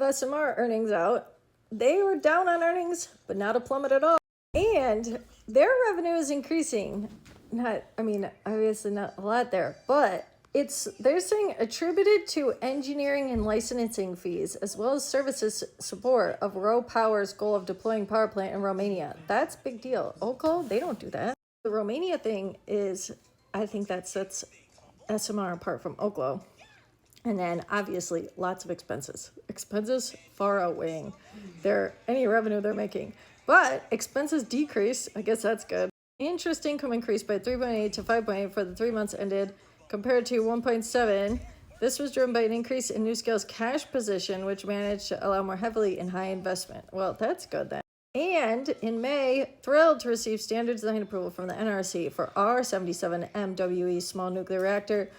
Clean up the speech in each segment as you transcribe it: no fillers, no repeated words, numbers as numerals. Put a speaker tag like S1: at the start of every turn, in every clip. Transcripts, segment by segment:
S1: SMR earnings out. They were down on earnings, but not a plummet at all. And their revenue is increasing. Obviously not a lot there, but they're saying attributed to engineering and licensing fees, as well as services support of RoPower's goal of deploying power plant in Romania. That's a big deal. Oklo, they don't do that. The Romania thing is, I think that sets SMR apart from Oklo. And then obviously lots of expenses. Expenses far outweighing any revenue they're making. But expenses decreased. I guess that's good. Interest income increased by 3.8 to 5.8 for the 3 months ended, compared to 1.7. This was driven by an increase in NuScale's cash position, which managed to allow more heavily in high investment. Well, that's good then. And in May, thrilled to receive standard design approval from the NRC for our 77 MWE small nuclear reactor,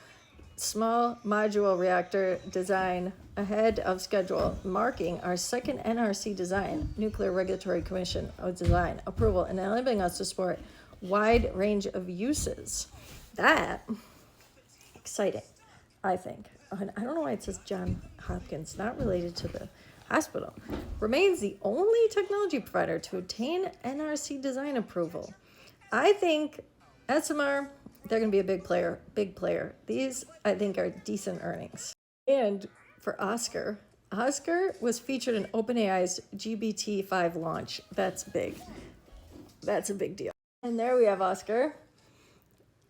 S1: small modular reactor design ahead of schedule, marking our second NRC design, Nuclear Regulatory Commission of design approval, and enabling us to support wide range of uses. That exciting, I think. I don't know why it says John Hopkins, not related to the hospital. Remains the only technology provider to obtain NRC design approval. I think SMR, they're going to be a big player. These, I think, are decent earnings. And for Oscar was featured in OpenAI's GPT-5 launch. That's big. That's a big deal. And there we have Oscar.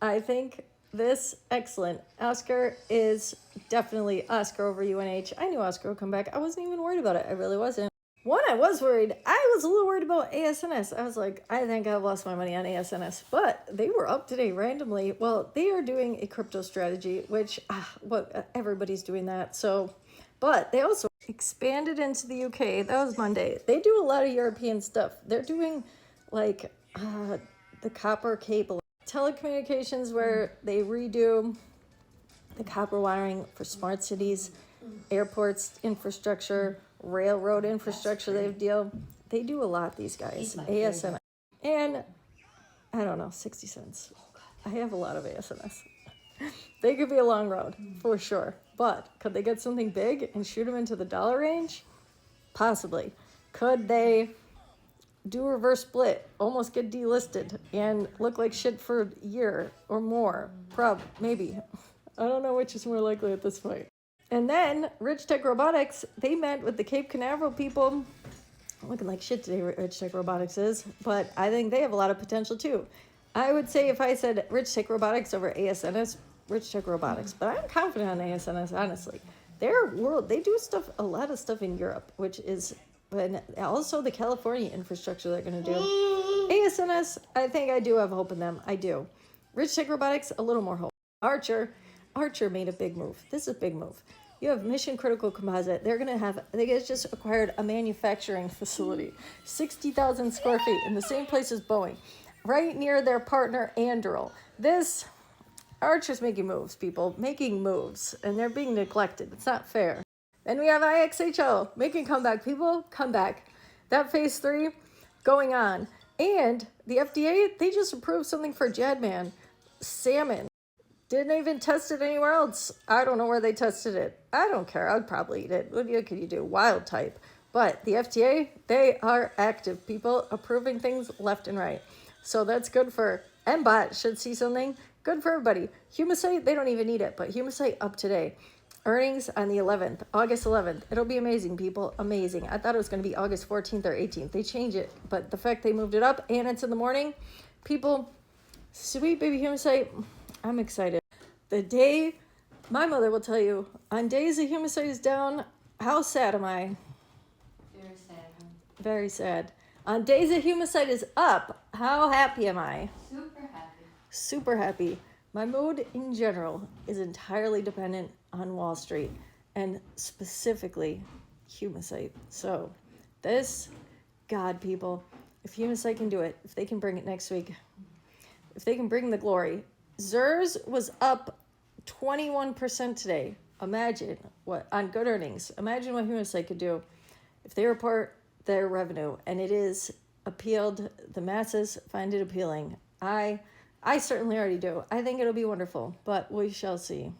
S1: I think this excellent. Oscar is definitely Oscar over UNH. I knew Oscar would come back. I wasn't even worried about it. I really wasn't. I was worried. I was a little worried about ASNS. I was like, I think I've lost my money on ASNS. But they were up today randomly. Well, they are doing a crypto strategy, which, everybody's doing that. But they also expanded into the UK. That was Monday. They do a lot of European stuff. They're doing the copper cable. Telecommunications, where they redo the copper wiring for smart cities, airports infrastructure, railroad infrastructure. They do a lot, these guys. ASNS. And I don't know, 60 cents. I have a lot of ASNS. They could be a long road for sure, but could they get something big and shoot them into the dollar range? Possibly. Could they do a reverse split, almost get delisted, and look like shit for a year or more? Maybe. I don't know which is more likely at this point. And then Rich Tech Robotics, they met with the Cape Canaveral people. Looking like shit today, Rich Tech Robotics is, but I think they have a lot of potential too. I would say if I said Rich Tech Robotics over ASNS, Rich Tech Robotics, but I'm confident on ASNS, honestly. They do a lot of stuff in Europe, which is, and also the California infrastructure they're going to do. ASNS, I think I do have hope in them. I do. Rich Tech Robotics, a little more hope. Archer made a big move. This is a big move. You have Mission Critical Composite. They just acquired a manufacturing facility, 60,000 square feet in the same place as Boeing, right near their partner Anduril. Archer's making moves, people, making moves, and they're being neglected. It's not fair. Then we have IXHL making comeback, people, come back. That phase 3 going on. And the FDA, they just approved something for Jadman, salmon. Didn't even test it anywhere else. I don't know where they tested it. I don't care. I'd probably eat it. What could you do? Wild type. But the FDA, they are active, people, approving things left and right. So that's good for MBOT, should see something. Good for everybody. Humacyte, they don't even need it, but Humacyte up today. Earnings on the 11th, August 11th. It'll be amazing, people. Amazing. I thought it was going to be August 14th or 18th. They changed it, but the fact they moved it up and it's in the morning, people, sweet baby Humacyte, I'm excited. The day, my mother will tell you, on days the Humacyte is down, how sad am I?
S2: Very sad.
S1: Very sad. On days the Humacyte is up, how happy am I?
S2: Super happy.
S1: Super happy. My mood in general is entirely dependent on Wall Street and specifically Humacyte. So God, people, if Humacyte can do it, if they can bring it next week, if they can bring the glory. ZERS was up 21% today. Imagine what, on good earnings. Imagine what Humacyte could do if they report their revenue and it is appealed, the masses find it appealing. I certainly already do. I think it'll be wonderful, but we shall see.